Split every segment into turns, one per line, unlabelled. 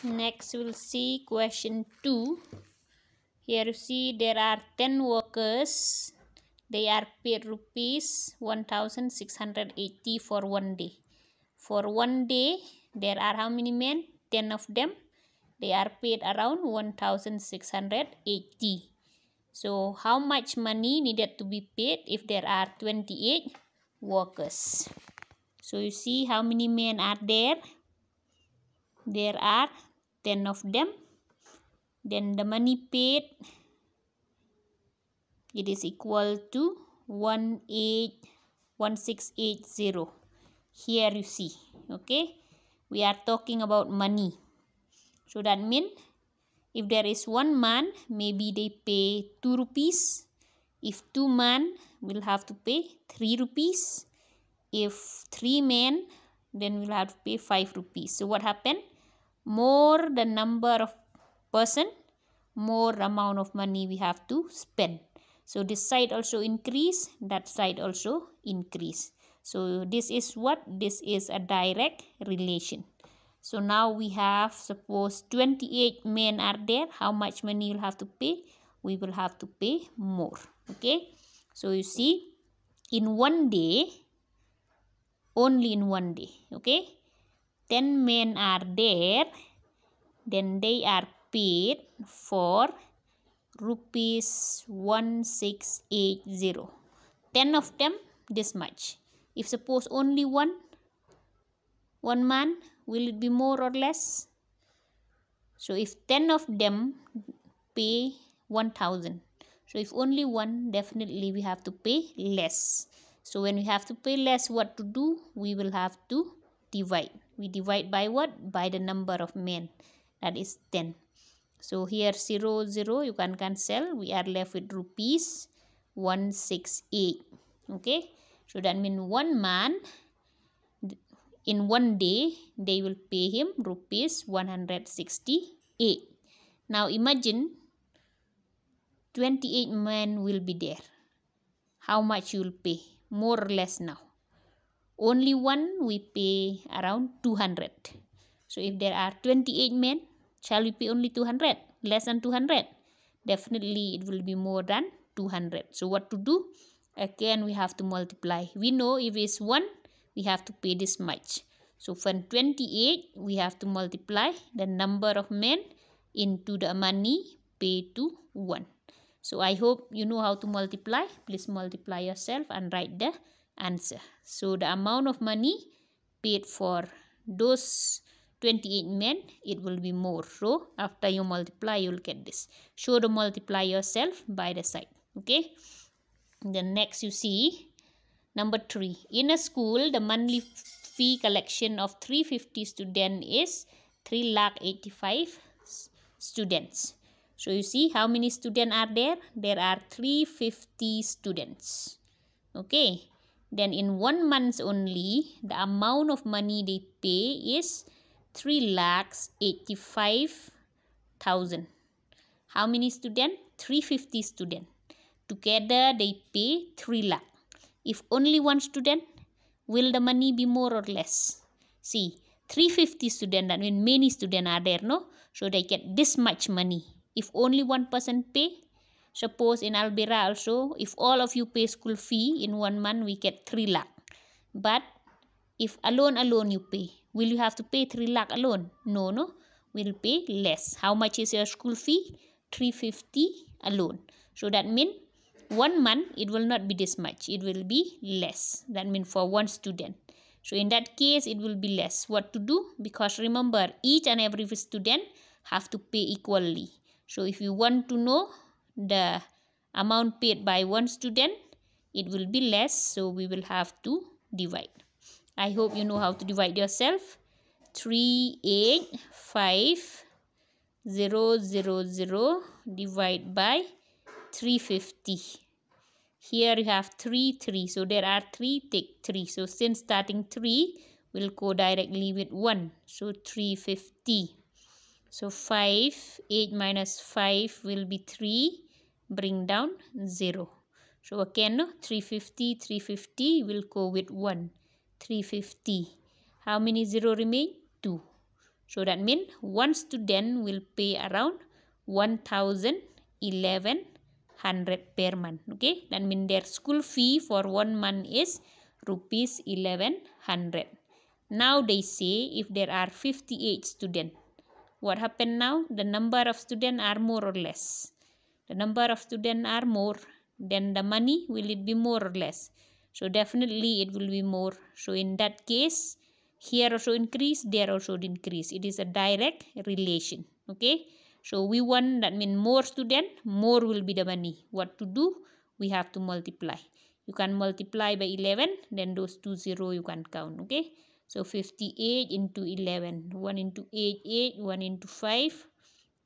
Next we'll see question 2. Here you see there are 10 workers. They are paid rupees 1680 for one day. For one day there are how many men? 10 of them. They are paid around 1680. So how much money needed to be paid if there are 28 workers? So you see how many men are there? There are 10 of them. Then the money paid, it is equal to 1680. Here you see, okay, we are talking about money. So that means if there is one man, maybe they pay 2 rupees. If 2 men, we'll have to pay 3 rupees. If 3 men, then we'll have to pay 5 rupees. So what happened? More the number of person, more amount of money we have to spend. So this side also increase, that side also increase. So this is what? This is a direct relation. So now we have, suppose 28 men are there. How much money you'll have to pay? We will have to pay more. Okay. So you see, in one day, only in one day, okay, 10 men are there, then they are paid for rupees 1680. 10 of them, this much. If suppose only one man, will it be more or less? So if 10 of them pay 1000, so if only one, definitely we have to pay less. So when we have to pay less, what to do? We will have to divide. We divide by what? By the number of men, that is 10. So here 0, 0, you can cancel. We are left with rupees 168. Okay. So that means one man, in one day, they will pay him rupees 168. Now imagine 28 men will be there. How much you will pay? More or less now. Only one we pay around 200. So if there are 28 men, shall we pay only 200? Less than 200? Definitely it will be more than 200. So what to do? Again, we have to multiply. We know if it's 1, we have to pay this much. So from 28, we have to multiply the number of men into the money paid to 1. So I hope you know how to multiply. Please multiply yourself and write the answer. So the amount of money paid for those 28 men, it will be more. So after you multiply, you will get this. Show the multiply yourself by the side. Okay. Then next you see number 3. In a school, the monthly fee collection of 350 students is 385 students. So you see how many students are there? There are 350 students. Okay. Then in 1 month only, the amount of money they pay is 385,000. How many students? 350 students. Together they pay 3 lakh. If only one student, will the money be more or less? See, 350 students, that means many students are there, no? So they get this much money. If only one person pay, suppose in Albera also, if all of you pay school fee in 1 month, we get 3 lakh. But if alone you pay, will you have to pay 3 lakh alone? No, no. We'll pay less. How much is your school fee? 350 alone. So that means 1 month, it will not be this much. It will be less. That means for one student. So in that case, it will be less. What to do? Because remember, each and every student have to pay equally. So if you want to know the amount paid by one student, it will be less. So we will have to divide. I hope you know how to divide yourself. 385,000 divide by 350. Here you have 3, 3. So there are 3, take 3. So since starting 3, we'll go directly with 1. So 350. So 5, 8 minus 5 will be 3. Bring down 0. So again, 350, 350 will go with 1. 350. How many 0 remain? 2. So that means one student will pay around 1,1100 per month. Okay, that means their school fee for 1 month is rupees 1100. Now they say if there are 58 students, what happened now? The number of students are more or less. The number of students are more, then the money, will it be more or less? So definitely it will be more. So in that case, here also increase, there also increase. It is a direct relation. Okay. So we want, that means more student, more will be the money. What to do? We have to multiply. You can multiply by 11, then those 2 0 you can count. Okay. So 58 into 11. 1 into 8, 8. 1 into 5,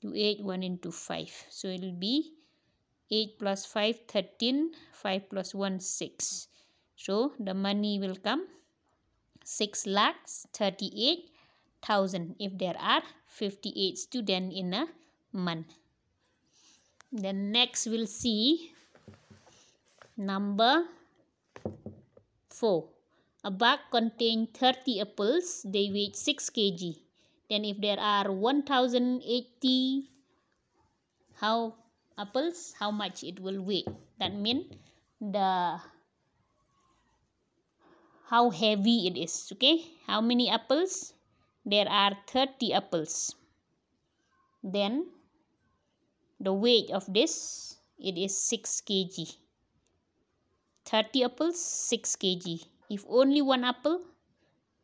2, 8. 1 into 5. So it will be 8 plus 5, 13. 5 plus 1, 6. So the money will come 6,38,000 if there are 58 students in a month. Then next we'll see number 4. A bag contains 30 apples. They weigh 6 kg. Then if there are 1,080 apples, how much it will weigh? That means how heavy it is. Okay, how many apples? There are 30 apples. Then the weight of this, it is 6 kg. 30 apples, 6 kg. If only one apple,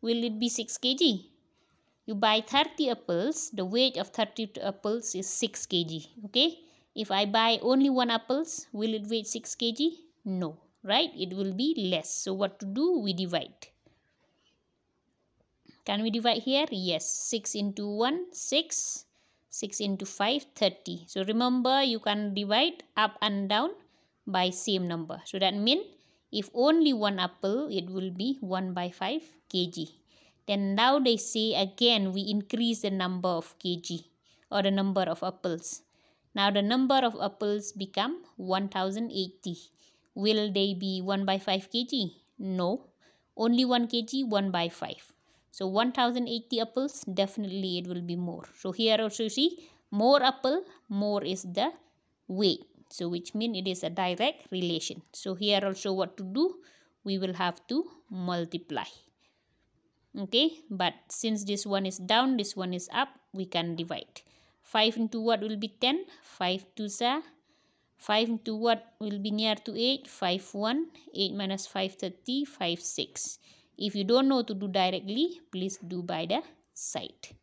will it be 6 kg? You buy 30 apples, the weight of 30 apples is 6 kg. Okay, if I buy only one apples, will it weigh 6 kg? No, right? It will be less. So what to do? We divide. Can we divide here? Yes. 6 into 1, 6. 6 into 5, 30. So remember, you can divide up and down by same number. So that means if only one apple, it will be 1 by 5 kg. Then now they say again we increase the number of kg or the number of apples. Now the number of apples become 1,080. Will they be 1 by 5 kg? No. Only 1 kg, 1 by 5. So 1,080 apples, definitely it will be more. So here also you see, more apple, more is the weight. So which means it is a direct relation. So here also what to do? We will have to multiply. Okay, but since this one is down, this one is up, we can divide. 5 into what will be 10? 5 2 sa. 5 into what will be near to 8? 5 1. 8 minus 5 30. 5 6. If you don't know to do directly, please do by the side.